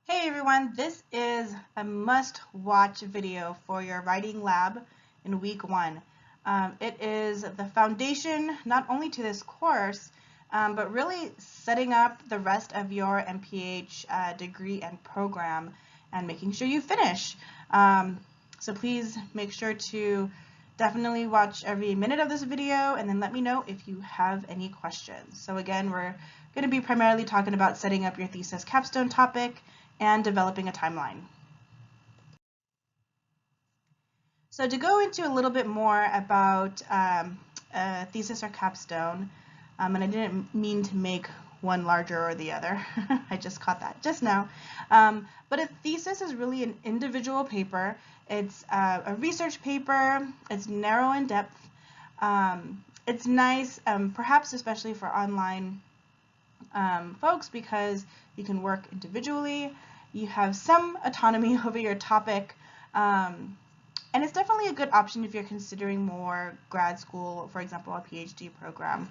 Hey everyone, this is a must-watch video for your writing lab in week 1. It is the foundation not only to this course, but really setting up the rest of your MPH degree and program and making sure you finish. So please make sure to definitely watch every minute of this video and then let me know if you have any questions. So again, we're going to be primarily talking about setting up your thesis capstone topic and developing a timeline. So to go into a little bit more about thesis or capstone, and I didn't mean to make one larger or the other, I just caught that just now, but a thesis is really an individual paper. It's a research paper, it's narrow in depth, it's nice, perhaps especially for online folks, because you can work individually, you have some autonomy over your topic, and it's definitely a good option if you're considering more grad school, for example, a PhD program.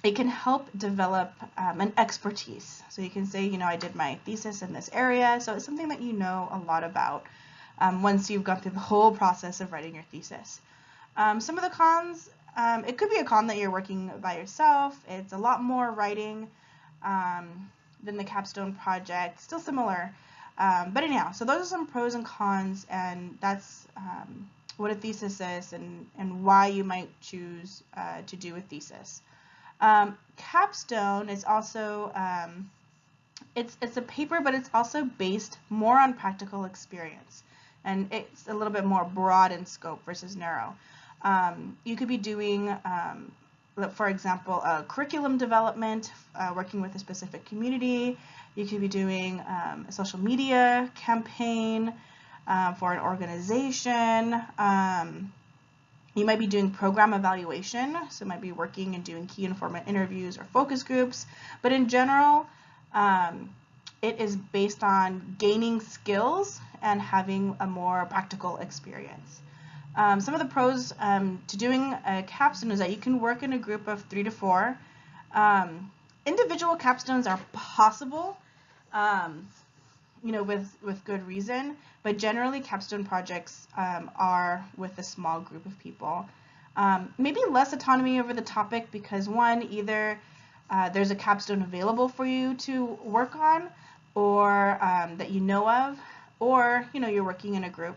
It can help develop an expertise. So you can say, I did my thesis in this area, so it's something that you know a lot about once you've gone through the whole process of writing your thesis. Some of the cons, it could be a con that you're working by yourself. It's a lot more writing than the capstone project, still similar. But anyhow, so those are some pros and cons, and that's what a thesis is and why you might choose to do a thesis. Capstone is also, it's a paper, but it's also based more on practical experience, and it's a little bit more broad in scope versus narrow. You could be doing, for example, a curriculum development, working with a specific community. You could be doing a social media campaign for an organization. You might be doing program evaluation, so you might be working and doing key informant interviews or focus groups. But in general, it is based on gaining skills and having a more practical experience. Some of the pros to doing a capstone is that you can work in a group of 3 to 4. Individual capstones are possible, with good reason, but generally capstone projects are with a small group of people. Maybe less autonomy over the topic because one, either there's a capstone available for you to work on, or that you know of, or you're working in a group.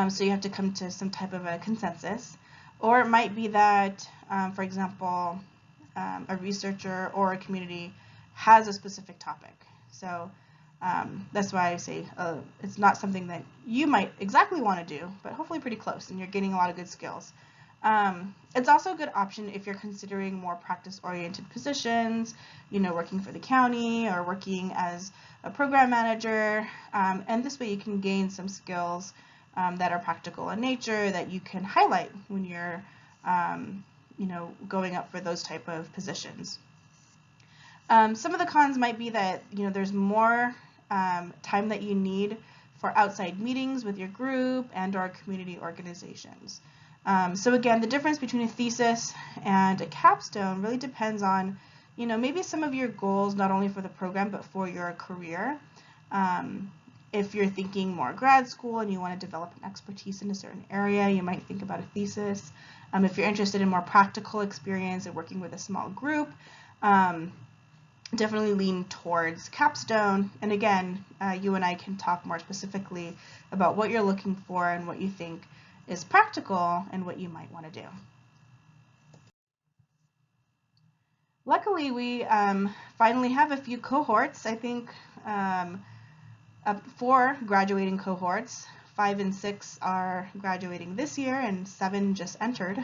So you have to come to some type of a consensus. Or it might be that, for example, a researcher or a community has a specific topic. So that's why I say it's not something that you might exactly want to do, but hopefully pretty close, and you're getting a lot of good skills. It's also a good option if you're considering more practice-oriented positions, working for the county or working as a program manager, and this way you can gain some skills that are practical in nature that you can highlight when you're, going up for those type of positions. Some of the cons might be that, there's more time that you need for outside meetings with your group and or community organizations. So again, the difference between a thesis and a capstone really depends on, maybe some of your goals, not only for the program, but for your career. If you're thinking more grad school and you want to develop an expertise in a certain area, you might think about a thesis. If you're interested in more practical experience and working with a small group, definitely lean towards capstone. And again, you and I can talk more specifically about what you're looking for and what you think is practical and what you might want to do. Luckily, we finally have a few cohorts. I think 4 graduating cohorts. 5 and 6 are graduating this year, and 7 just entered.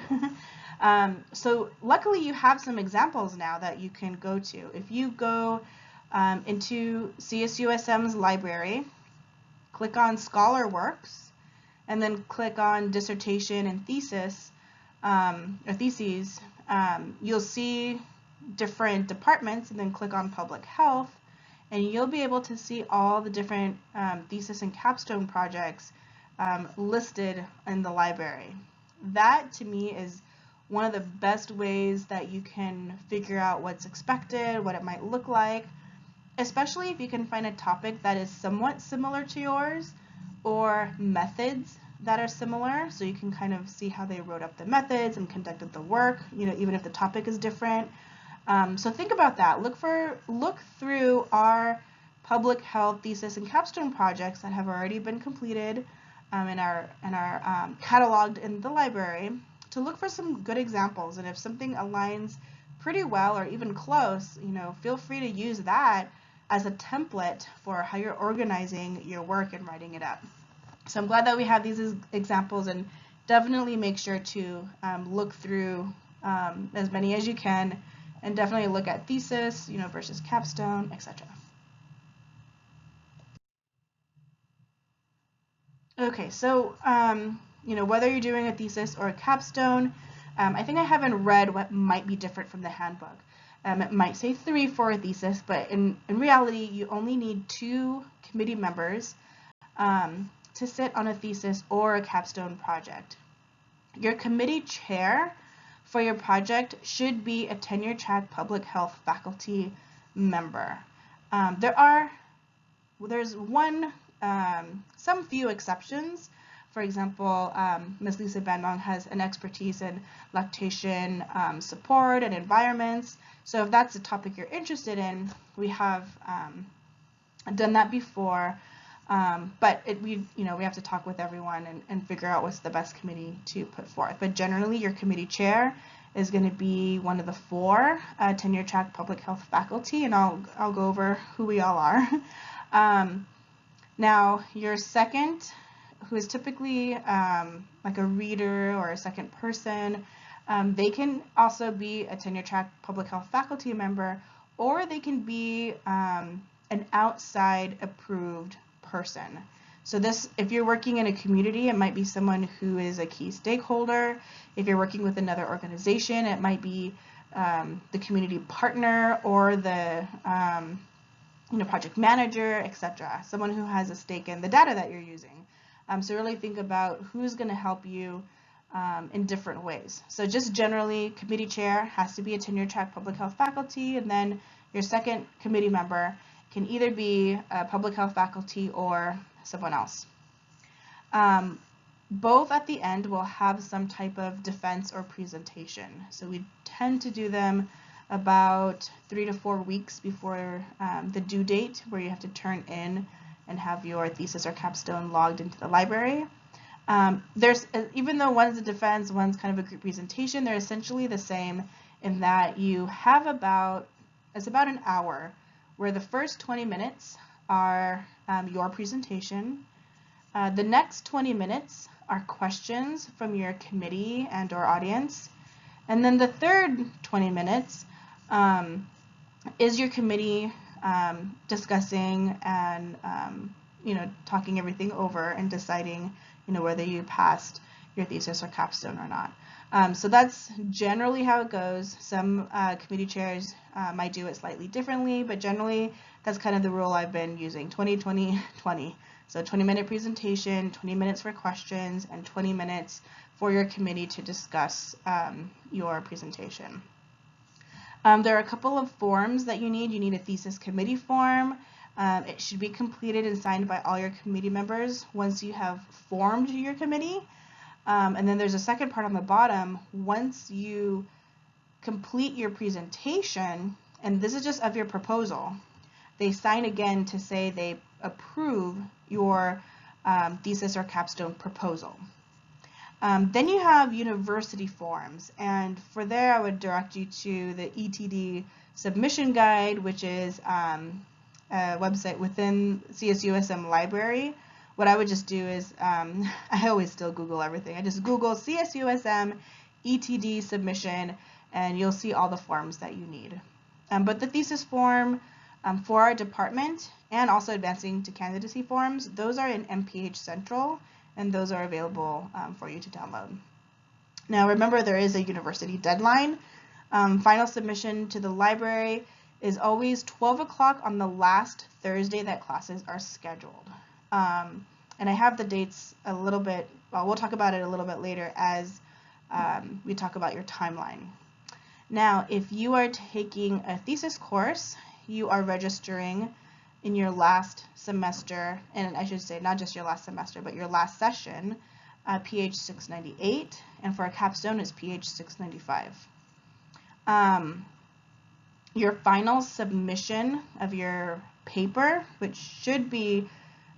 So luckily you have some examples now that you can go to. If you go into CSUSM's library, click on Scholar Works, and then click on Dissertation and Thesis, or Theses, you'll see different departments, and then click on Public Health, and you'll be able to see all the different thesis and capstone projects listed in the library. That, to me, is one of the best ways that you can figure out what's expected, what it might look like, especially if you can find a topic that is somewhat similar to yours or methods that are similar, so you can kind of see how they wrote up the methods and conducted the work, even if the topic is different. So think about that. Look through our public health thesis and capstone projects that have already been completed and are cataloged in the library, to look for some good examples. And if something aligns pretty well or even close, feel free to use that as a template for how you're organizing your work and writing it up. So I'm glad that we have these examples, and definitely make sure to look through as many as you can, and definitely look at thesis, versus capstone, etc. Okay, so whether you're doing a thesis or a capstone, I think I haven't read what might be different from the handbook. It might say 3 for a thesis, but in reality, you only need 2 committee members to sit on a thesis or a capstone project. Your committee chair for your project should be a tenure-track public health faculty member. There's some few exceptions. For example, Ms. Lisa Bandong has an expertise in lactation support and environments. So if that's a topic you're interested in, we have done that before. But we have to talk with everyone and figure out what's the best committee to put forth. But generally, your committee chair is going to be one of the 4 tenure-track public health faculty, and I'll go over who we all are. Now, your second, who is typically like a reader or a second person, they can also be a tenure-track public health faculty member, or they can be an outside approved person. So if you're working in a community, it might be someone who is a key stakeholder. If you're working with another organization, it might be the community partner or the project manager, etc. Someone who has a stake in the data that you're using. So really think about who's going to help you in different ways. So just generally, committee chair has to be a tenure-track public health faculty, and then your second committee member can either be a public health faculty or someone else. Both at the end will have some type of defense or presentation. So we tend to do them about 3 to 4 weeks before the due date, where you have to turn in and have your thesis or capstone logged into the library. Even though one's a defense, one's kind of a group presentation, they're essentially the same in that you have it's about an hour, where the first 20 minutes are your presentation. The next 20 minutes are questions from your committee and or audience. And then the third 20 minutes is your committee discussing and talking everything over and deciding whether you passed your thesis or capstone or not. So that's generally how it goes. Some committee chairs might do it slightly differently, but generally that's kind of the rule I've been using: 20, 20, 20. So 20-minute presentation, 20 minutes for questions, and 20 minutes for your committee to discuss your presentation. There are a couple of forms that you need. You need a thesis committee form. It should be completed and signed by all your committee members once you have formed your committee. And then there's a second part on the bottom. Once you complete your presentation, and this is just of your proposal, they sign again to say they approve your thesis or capstone proposal. Then you have university forms, and for there I would direct you to the ETD submission guide, which is a website within CSUSM library. What I would just do is, I always still Google everything. I just Google CSUSM ETD submission, and you'll see all the forms that you need. But the thesis form for our department, and also advancing to candidacy forms, those are in MPH Central, and those are available for you to download. Now remember, there is a university deadline. Final submission to the library is always 12 o'clock on the last Thursday that classes are scheduled. And I have the dates a little bit, well, we'll talk about it a little bit later as we talk about your timeline. Now, if you are taking a thesis course, you are registering in your last semester, and I should say not just your last semester, but your last session, PH 698, and for a capstone is PH 695. Your final submission of your paper, which should be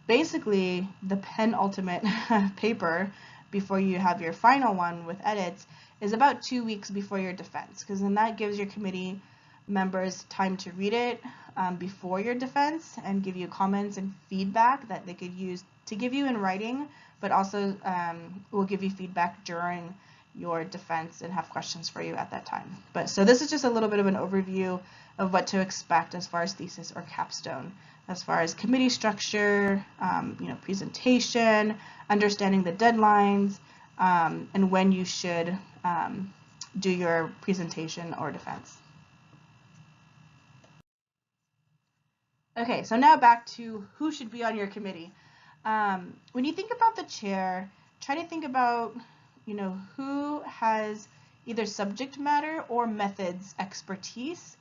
basically the penultimate paper before you have your final one with edits, is about 2 weeks before your defense, because then that gives your committee members time to read it before your defense and give you comments and feedback that they could use to give you in writing, but also will give you feedback during your defense and have questions for you at that time. But so this is just a little bit of an overview of what to expect as far as thesis or capstone, as far as committee structure, presentation, understanding the deadlines, and when you should do your presentation or defense. Okay, so now back to who should be on your committee. When you think about the chair, try to think about who has either subject matter or methods expertise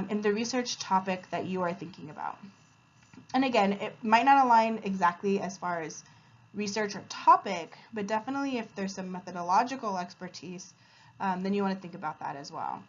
in the research topic that you are thinking about. And again, it might not align exactly as far as research or topic, but definitely if there's some methodological expertise, then you want to think about that as well.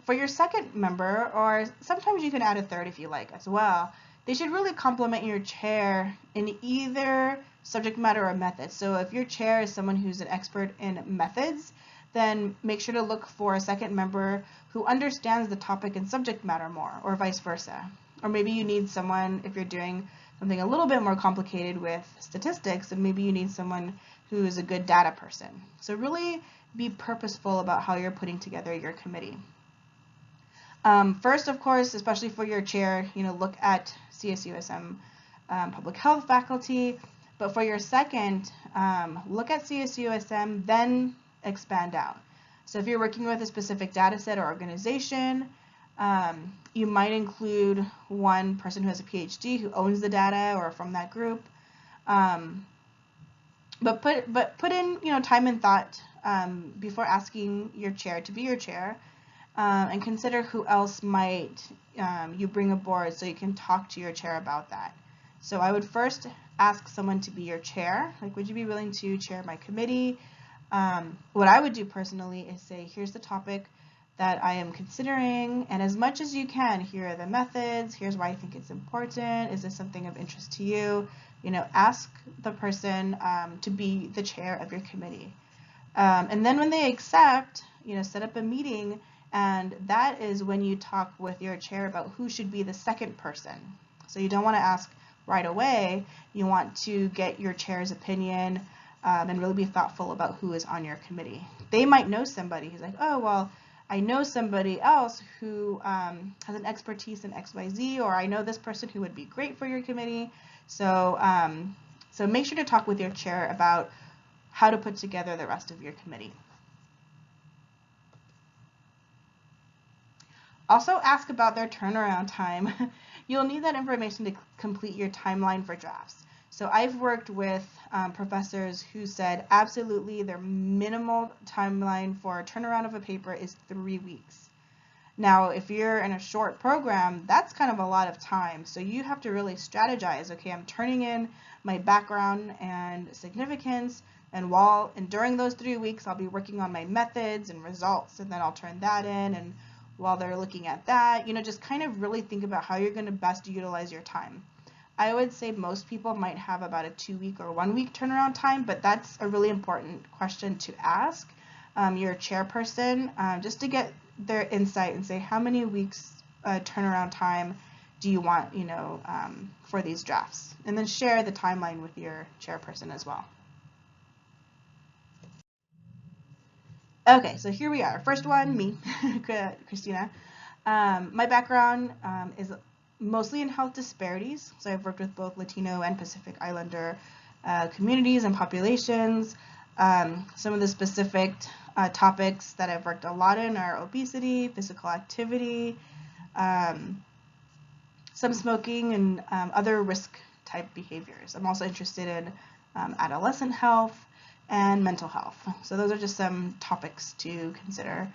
For your second member, or sometimes you can add a third if you like as well, they should really complement your chair in either subject matter or method. So if your chair is someone who's an expert in methods, then make sure to look for a second member who understands the topic and subject matter more, or vice versa. Or maybe you need someone, if you're doing something a little bit more complicated with statistics, then maybe you need someone who is a good data person. So really be purposeful about how you're putting together your committee. First, of course, especially for your chair, look at CSUSM public health faculty. But for your second, look at CSUSM, then expand out. So if you're working with a specific data set or organization, you might include one person who has a PhD who owns the data or from that group. But put in time and thought before asking your chair to be your chair, and consider who else might you bring aboard so you can talk to your chair about that. So I would first ask someone to be your chair, like, would you be willing to chair my committee? What I would do personally is say, here's the topic that I am considering, and as much as you can, here are the methods, here's why I think it's important, is this something of interest to you? Ask the person to be the chair of your committee. And then when they accept, set up a meeting, and that is when you talk with your chair about who should be the second person. So you don't want to ask right away, you want to get your chair's opinion and really be thoughtful about who is on your committee. They might know somebody who's like, oh, well, I know somebody else who has an expertise in XYZ, or I know this person who would be great for your committee. So, so make sure to talk with your chair about how to put together the rest of your committee. Also ask about their turnaround time. You'll need that information to complete your timeline for drafts. So I've worked with professors who said absolutely their minimal timeline for a turnaround of a paper is 3 weeks. Now, if you're in a short program, that's kind of a lot of time. So you have to really strategize. Okay, I'm turning in my background and significance, and during those 3 weeks, I'll be working on my methods and results, and then I'll turn that in. And while they're looking at that, just kind of really think about how you're going to best utilize your time. I would say most people might have about a 2-week or 1-week turnaround time, but that's a really important question to ask your chairperson just to get their insight and say, how many weeks turnaround time do you want, for these drafts? And then share the timeline with your chairperson as well. Okay, so here we are. First one, me, Christina. My background is mostly in health disparities. So I've worked with both Latino and Pacific Islander communities and populations. Some of the specific topics that I've worked a lot in are obesity, physical activity, some smoking, and other risk type behaviors. I'm also interested in adolescent health and mental health. So those are just some topics to consider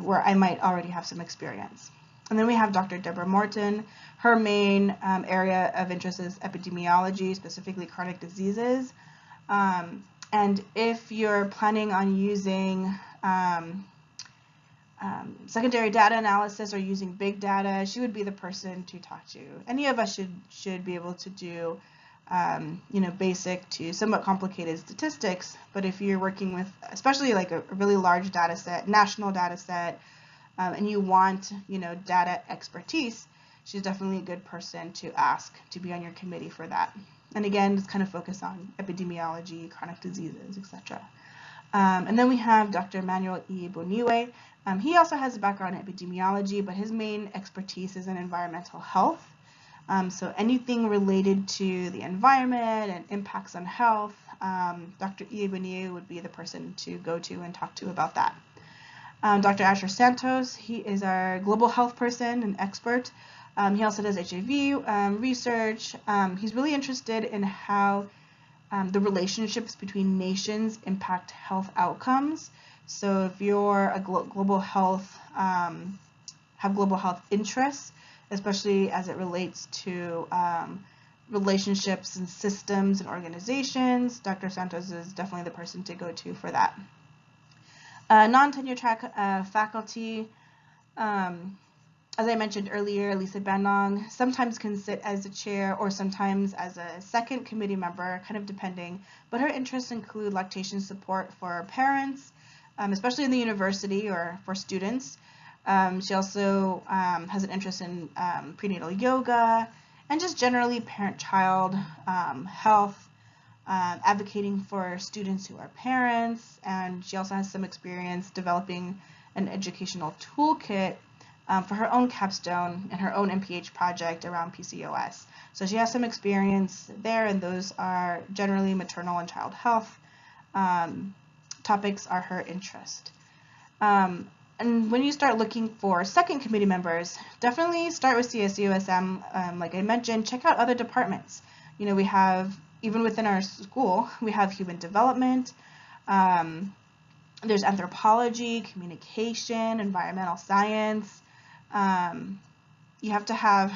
where I might already have some experience. And then we have Dr. Deborah Morton. Her main area of interest is epidemiology, specifically chronic diseases. And if you're planning on using secondary data analysis or using big data, she would be the person to talk to. Any of us should be able to do basic to somewhat complicated statistics, but if you're working with especially like a really large data set, national data set, and you want data expertise, she's definitely a good person to ask to be on your committee for that. And again, just kind of focus on epidemiology, chronic diseases, etc. And then we have Dr. Emmanuel E. Boniwe. He also has a background in epidemiology, but his main expertise is in environmental health. So anything related to the environment and impacts on health, Dr. E. Boniwe would be the person to go to and talk to about that. Dr. Asher Santos, he is our global health person and expert. He also does HIV research. He's really interested in how the relationships between nations impact health outcomes. So if you're a global health, have global health interests, especially as it relates to relationships and systems and organizations, Dr. Santos is definitely the person to go to for that. Non-tenure track faculty, as I mentioned earlier, Lisa Bandong sometimes can sit as a chair or sometimes as a second committee member, kind of depending, but her interests include lactation support for parents, especially in the university or for students. She also has an interest in prenatal yoga and just generally parent-child health, advocating for students who are parents, and she also has some experience developing an educational toolkit for her own capstone and her own MPH project around PCOS. So she has some experience there, and those are generally maternal and child health topics are her interest. And when you start looking for second committee members, definitely start with CSUSM. Like I mentioned, check out other departments. We have, even within our school, we have human development, there's anthropology, communication, environmental science. You have to have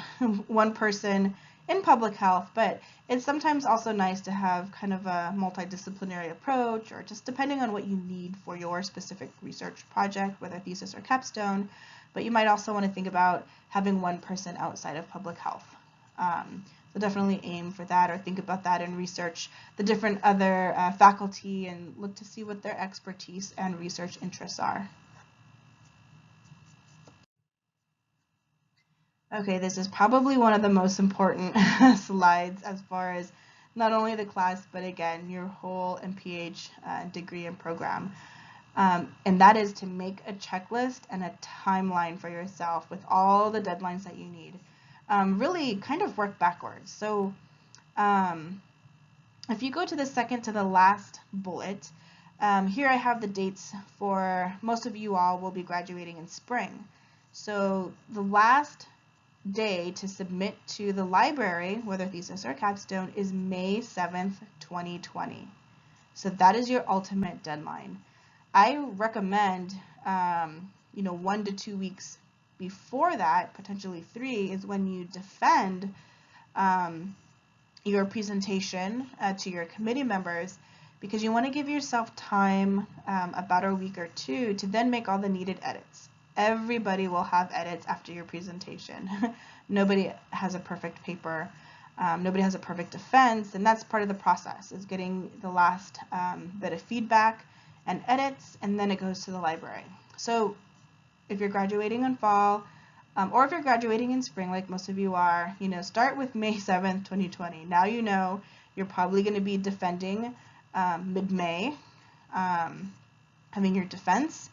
one person in public health, but it's sometimes also nice to have kind of a multidisciplinary approach, or just depending on what you need for your specific research project, whether thesis or capstone. But you might also want to think about having one person outside of public health. So definitely aim for that, or think about that and research the different other faculty and look to see what their expertise and research interests are. Okay, this is probably one of the most important slides as far as not only the class, but again, your whole MPH degree and program. And that is to make a checklist and a timeline for yourself with all the deadlines that you need. Really kind of work backwards. So if you go to the second to the last bullet, here I have the dates for most of you all will be graduating in spring. So the last day to submit to the library, whether thesis or capstone, is May 7th, 2020. So that is your ultimate deadline. I recommend, 1 to 2 weeks before that, potentially 3, is when you defend your presentation to your committee members, because you want to give yourself time, about a week or 2, to then make all the needed edits. Everybody will have edits after your presentation. Nobody has a perfect paper. Nobody has a perfect defense, and that's part of the process, is getting the last bit of feedback and edits, and then it goes to the library. So if you're graduating in fall, or if you're graduating in spring, like most of you are, start with May 7th, 2020. Now you're probably going to be defending mid-May, having your defense.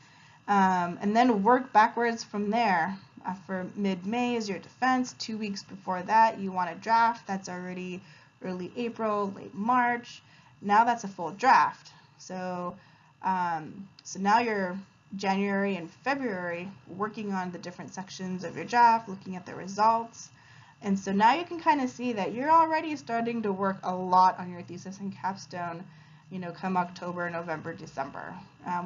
And then work backwards from there. For mid-May is your defense. 2 weeks before that, you want a draft. That's already early April, late March. Now that's a full draft. So now you're January and February working on the different sections of your draft, looking at the results. And so now you can kind of see that you're already starting to work a lot on your thesis and capstone, come October, November, December,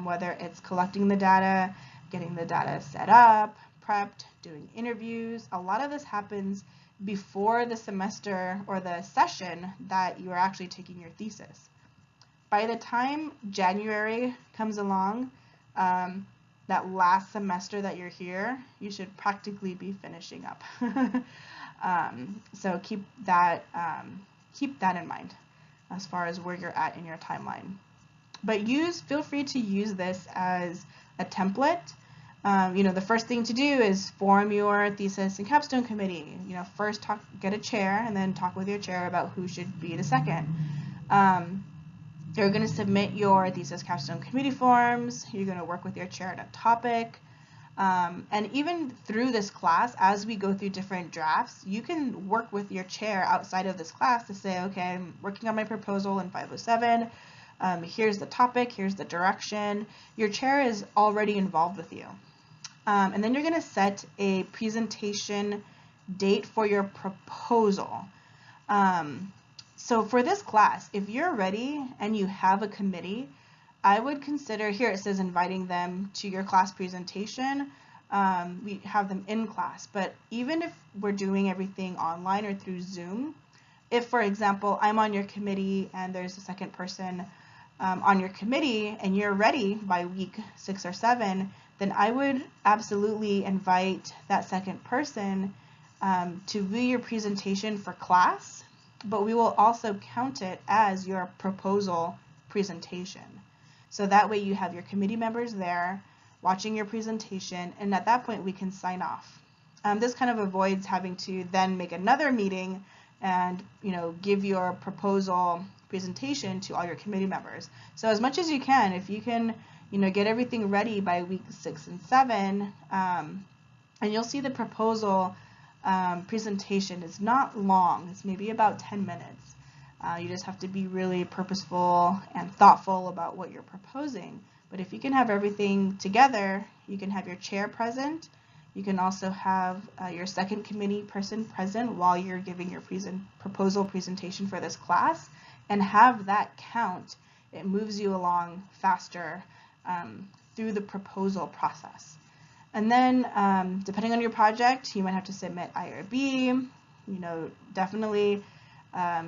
whether it's collecting the data, getting the data set up, prepped, doing interviews. A lot of this happens before the semester or the session that you are actually taking your thesis. By the time January comes along, that last semester that you're here, you should practically be finishing up. So keep that in mind as far as where you're at in your timeline. But feel free to use this as a template. The first thing to do is form your thesis and capstone committee. First get a chair and then talk with your chair about who should be the second. You're going to submit your thesis capstone committee forms. You're going to work with your chair on a topic. And even through this class, as we go through different drafts, you can work with your chair outside of this class to say, okay, I'm working on my proposal in 507. Here's the topic, here's the direction. Your chair is already involved with you. And then you're going to set a presentation date for your proposal. So for this class, if you're ready and you have a committee, I would consider, here it says inviting them to your class presentation. We have them in class, but even if we're doing everything online or through Zoom, if, for example, I'm on your committee and there's a second person on your committee and you're ready by week 6 or 7, then I would absolutely invite that second person to view your presentation for class, but we will also count it as your proposal presentation. So that way you have your committee members there watching your presentation, and at that point we can sign off. This kind of avoids having to then make another meeting and give your proposal presentation to all your committee members. So as much as you can, if you can get everything ready by week 6 and 7, and you'll see the proposal presentation is not long. It's maybe about 10 minutes. You just have to be really purposeful and thoughtful about what you're proposing. But if you can have everything together, you can have your chair present. You can also have your second committee person present while you're giving your proposal presentation for this class, and have that count. It moves you along faster through the proposal process. And then depending on your project, you might have to submit IRB. Definitely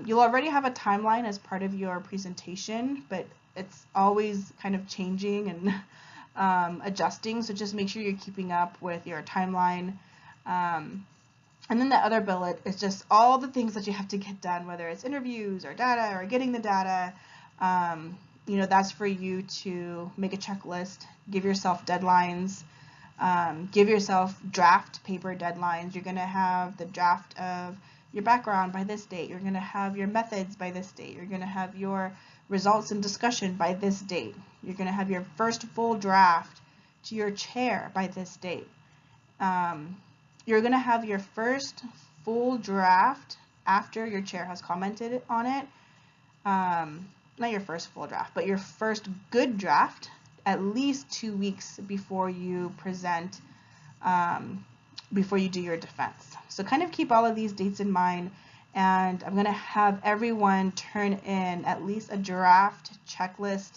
you'll already have a timeline as part of your presentation, but it's always kind of changing and adjusting, so just make sure you're keeping up with your timeline. And then the other bullet is just all the things that you have to get done, whether it's interviews or data or getting the data. That's for you to make a checklist, give yourself deadlines, give yourself draft paper deadlines. You're going to have the draft of your background by this date. You're going to have your methods by this date. You're going to have your results and discussion by this date. You're going to have your first full draft to your chair by this date. You're going to have your first full draft after your chair has commented on it. Not your first full draft, but your first good draft at least 2 weeks before you present, before you do your defense. So kind of keep all of these dates in mind, and I'm going to have everyone turn in at least a draft checklist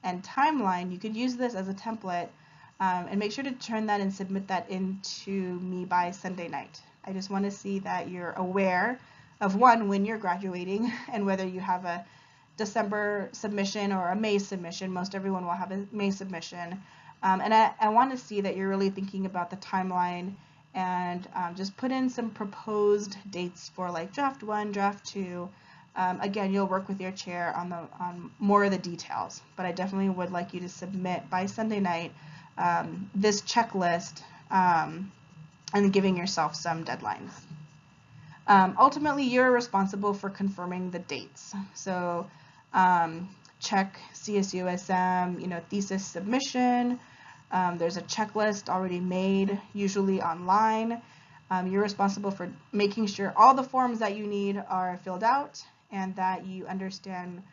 and timeline. You could use this as a template, and make sure to turn that and submit that into me by Sunday night. I just want to see that you're aware of when you're graduating and whether you have a December submission or a May submission. Most everyone will have a May submission. And I want to see that you're really thinking about the timeline, and just put in some proposed dates for like draft 1, draft 2. Again, you'll work with your chair on more of the details, but I definitely would like you to submit by Sunday night this checklist, and giving yourself some deadlines. Ultimately, you're responsible for confirming the dates. So check CSUSM, thesis submission. There's a checklist already made, usually online. You're responsible for making sure all the forms that you need are filled out, and that you understand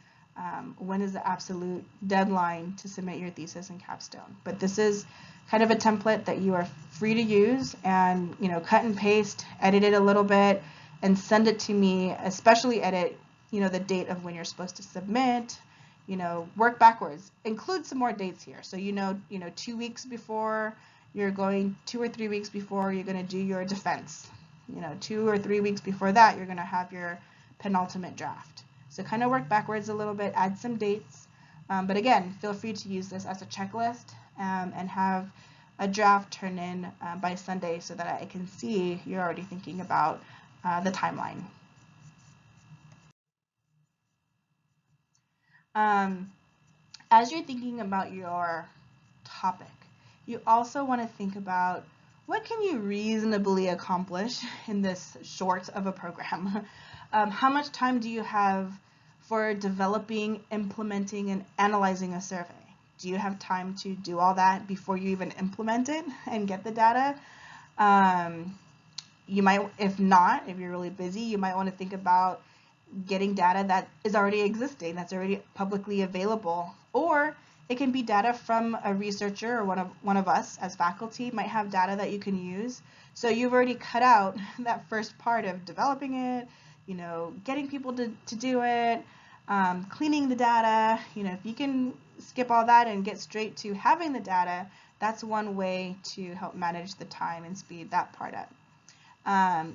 when is the absolute deadline to submit your thesis and capstone. But this is kind of a template that you are free to use, and cut and paste, edit it a little bit, and send it to me. Especially edit the date of when you're supposed to submit. Work backwards. Include some more dates here. So 2 weeks before you're going 2 or 3 weeks before you're going to do your defense. 2 or 3 weeks before that, you're going to have your penultimate draft. So kind of work backwards a little bit, add some dates. But again, feel free to use this as a checklist and have a draft turn in by Sunday so that I can see you're already thinking about the timeline. As you're thinking about your topic, you also want to think about what can you reasonably accomplish in this short of a program. How much time do you have for developing, implementing, and analyzing a survey? Do you have time to do all that before you even implement it and get the data? You might, if not, if you're really busy, you might want to think about getting data that is already existing, that's already publicly available, or it can be data from a researcher or one of us as faculty might have data that you can use. So you've already cut out that first part of developing it, getting people to do it, cleaning the data. If you can skip all that and get straight to having the data, that's one way to help manage the time and speed that part up.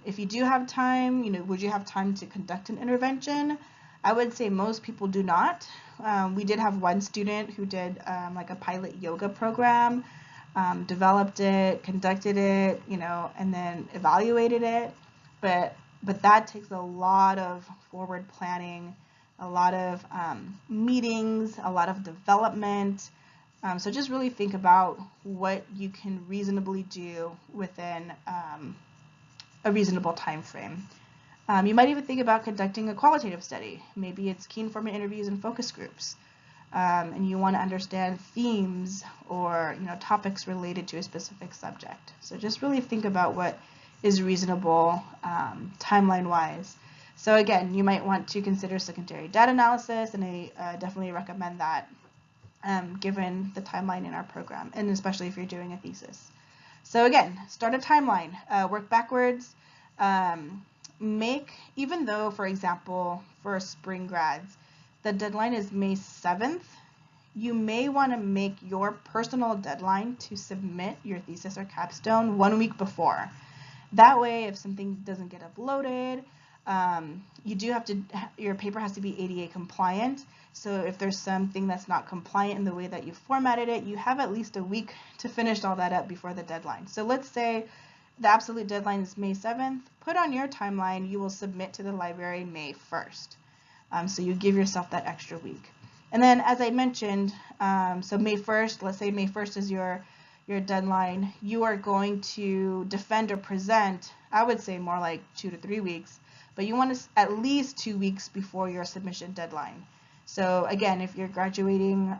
If you do have time, would you have time to conduct an intervention? I would say most people do not. We did have one student who did like a pilot yoga program, developed it, conducted it, and then evaluated it. But that takes a lot of forward planning, a lot of meetings, a lot of development. So just really think about what you can reasonably do within a reasonable time frame. You might even think about conducting a qualitative study. Maybe it's key informant interviews and focus groups, and you want to understand themes or topics related to a specific subject. So just really think about what is reasonable timeline-wise. So again, you might want to consider secondary data analysis, and I definitely recommend that given the timeline in our program, and especially if you're doing a thesis. So again, start a timeline, work backwards, even though, for example, for spring grads, the deadline is May 7th, you may want to make your personal deadline to submit your thesis or capstone 1 week before. That way, if something doesn't get uploaded, your paper has to be ADA compliant. So if there's something that's not compliant in the way that you formatted it, you have at least a week to finish all that up before the deadline. So let's say the absolute deadline is May 7th. Put on your timeline, you will submit to the library May 1st. So you give yourself that extra week. And then, as I mentioned, so May 1st, let's say May 1st is your deadline, you are going to defend or present, I would say more like 2 to 3 weeks, but you want to at least 2 weeks before your submission deadline. So again, if you're graduating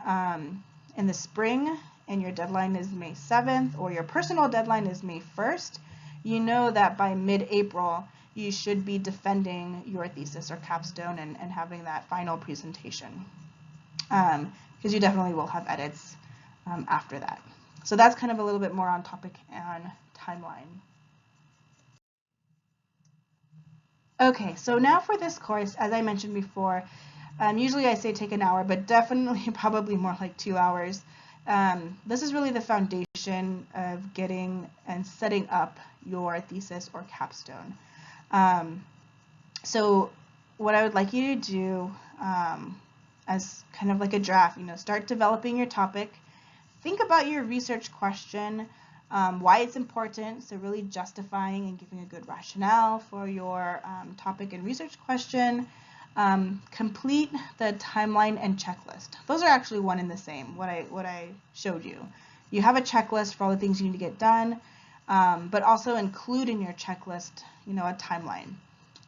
in the spring and your deadline is May 7th or your personal deadline is May 1st, you know that by mid-April you should be defending your thesis or capstone and having that final presentation, because you definitely will have edits after that. So that's kind of a little bit more on topic and timeline. Okay, so now for this course, as I mentioned before, usually I say take an hour, but definitely probably more like 2 hours. This is really the foundation of getting and setting up your thesis or capstone. So what I would like you to do as kind of like a draft, start developing your topic. Think about your research question, why it's important, so really justifying and giving a good rationale for your topic and research question. Complete the timeline and checklist. Those are actually one and the same, what I showed you. You have a checklist for all the things you need to get done, but also include in your checklist, a timeline.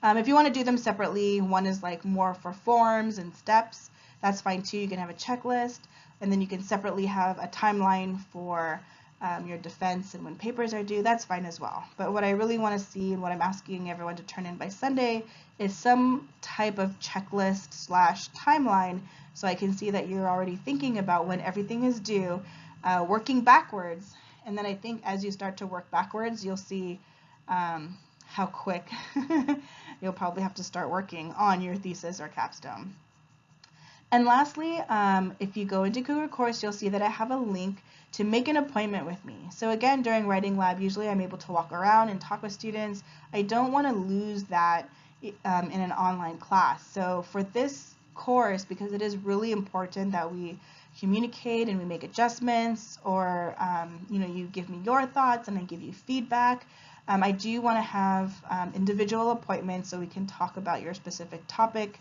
If you want to do them separately, one is like more for forms and steps, that's fine too. You can have a checklist, and then you can separately have a timeline for your defense and when papers are due, that's fine as well. But what I really want to see and what I'm asking everyone to turn in by Sunday is some type of checklist / timeline, so I can see that you're already thinking about when everything is due, working backwards. And then I think as you start to work backwards, you'll see how quick you'll probably have to start working on your thesis or capstone. And lastly, if you go into Cougar Course, you'll see that I have a link to make an appointment with me. So again, during Writing Lab, usually I'm able to walk around and talk with students. I don't want to lose that in an online class. So for this course, because it is really important that we communicate and we make adjustments, or you give me your thoughts and I give you feedback, I do want to have individual appointments so we can talk about your specific topic,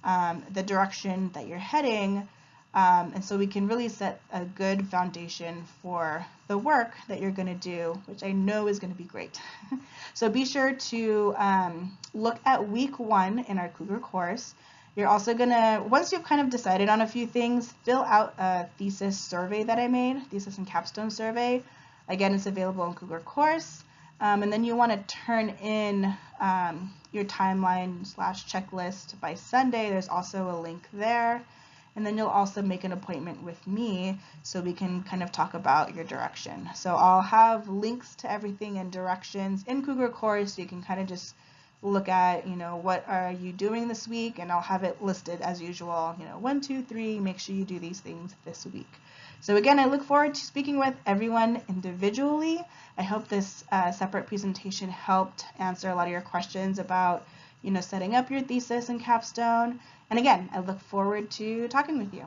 the direction that you're heading, and so we can really set a good foundation for the work that you're going to do, which I know is going to be great. So be sure to look at week 1 in our Cougar course. You're also going to, once you've kind of decided on a few things, fill out a thesis survey that I made, thesis and capstone survey. Again, it's available in Cougar course. And then you want to turn in your timeline/checklist by Sunday. There's also a link there. And then you'll also make an appointment with me so we can kind of talk about your direction. So I'll have links to everything and directions in Cougar course so you can kind of just look at, what are you doing this week, and I'll have it listed as usual, 1, 2, 3, make sure you do these things this week. So again, I look forward to speaking with everyone individually. I hope this separate presentation helped answer a lot of your questions about, setting up your thesis and capstone. And again, I look forward to talking with you.